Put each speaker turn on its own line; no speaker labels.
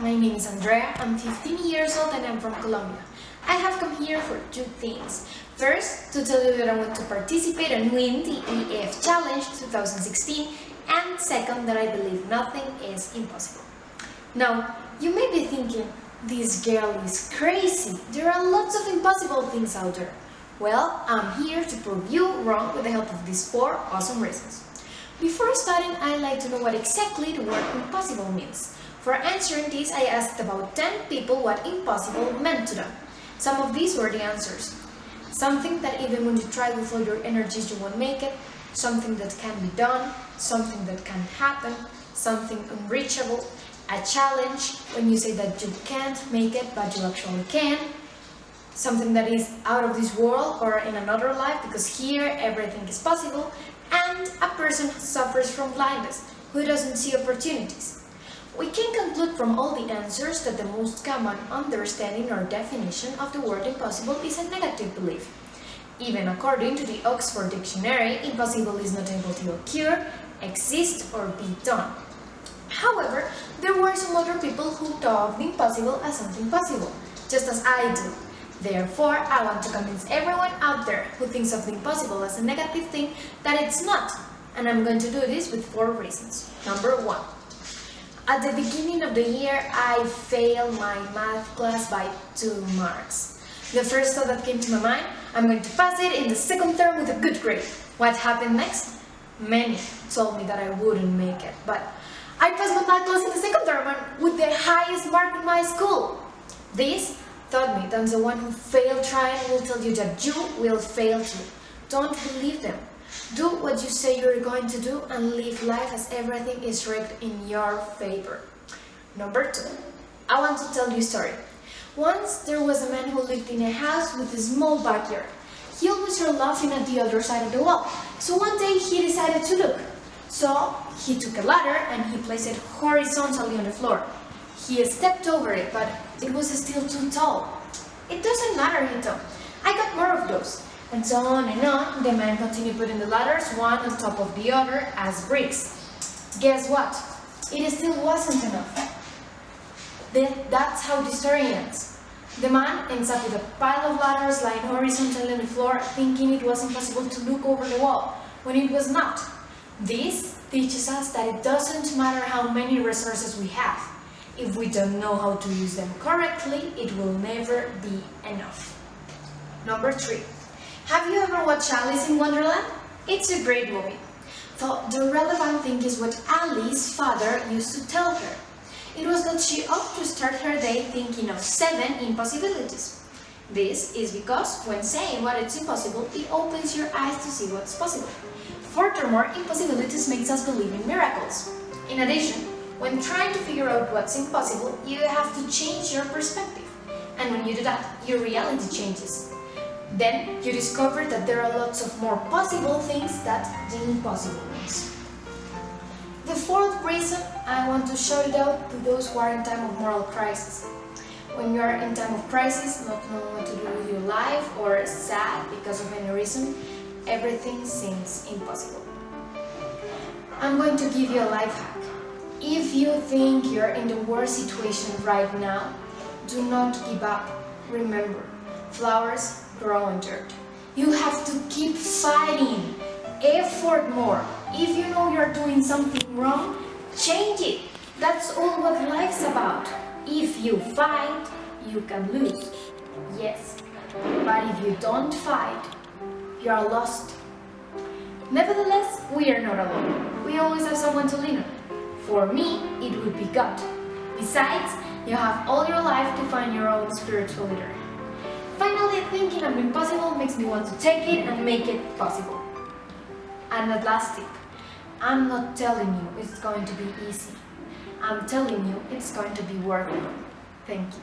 my name is Andrea, I'm 15 years old and I'm from Colombia. I have come here for two things. First, to tell you that I want to participate and win the EF Challenge 2016, and second, that I believe nothing is impossible. Now, you may be thinking, this girl is crazy, there are lots of impossible things out there. Well, I'm here to prove you wrong with the help of these 4 awesome reasons. Before starting, I'd like to know what exactly the word impossible means. For answering this, I asked about 10 people what impossible meant to them. Some of these were the answers. Something that even when you try with all your energies you won't make it, something that can be done, something that can happen, something unreachable, a challenge when you say that you can't make it but you actually can, something that is out of this world or in another life because here everything is possible, and a person who suffers from blindness, who doesn't see opportunities. We can conclude from all the answers that the most common understanding or definition of the word impossible is a negative belief. Even according to the Oxford Dictionary, impossible is not able to occur, exist, or be done. However, there were some other people who thought of the impossible as something possible, just as I do. Therefore, I want to convince everyone out there who thinks of the impossible as a negative thing that it's not. And I'm going to do this with 4 reasons. Number 1. At the beginning of the year, I failed my math class by 2 marks. The first thought that came to my mind, I'm going to pass it in the second term with a good grade. What happened next? Many told me that I wouldn't make it, but I passed my math class in the second term and with the highest mark in my school. This taught me that the one who failed trying will tell you that you will fail too. Don't believe them. Do what you say you're going to do and live life as everything is rigged in your favor. Number 2. I want to tell you a story. Once there was a man who lived in a house with a small backyard. He always heard laughing at the other side of the wall. So one day he decided to look. So he took a ladder and he placed it horizontally on the floor. He stepped over it, but it was still too tall. It doesn't matter, he thought. I got more of those. And so on and on, the man continued putting the ladders one on top of the other as bricks. Guess what? It still wasn't enough. That's how the story ends. The man ends up with a pile of ladders lying horizontally on the floor, thinking it was impossible to look over the wall, when it was not. This teaches us that it doesn't matter how many resources we have. If we don't know how to use them correctly, it will never be enough. Number 3. Have you ever watched Alice in Wonderland? It's a great movie. So the relevant thing is what Alice's father used to tell her. It was that she ought to start her day thinking of 7 impossibilities. This is because when saying what is impossible, it opens your eyes to see what's possible. Furthermore, impossibilities makes us believe in miracles. In addition, when trying to figure out what's impossible, you have to change your perspective. And when you do that, your reality changes. Then you discover that there are lots of more possible things than the impossible ones. The 4th reason, I want to shout it out to those who are in time of moral crisis. When you are in time of crisis, not knowing what to do with your life or sad because of any reason, everything seems impossible. I'm going to give you a life hack. If you think you're in the worst situation right now, do not give up. Remember, flowers grow in dirt. You have to keep fighting. Effort more. If you know you're doing something wrong, change it. That's all what life's about. If you fight, you can lose. Yes, but if you don't fight, you are lost. Nevertheless, we are not alone. We always have someone to lean on. For me, it would be God. Besides, you have all your life to find your own spiritual leader. Finally, thinking of the impossible makes me want to take it and make it possible. And that last tip, I'm not telling you it's going to be easy. I'm telling you it's going to be worth it. Thank you.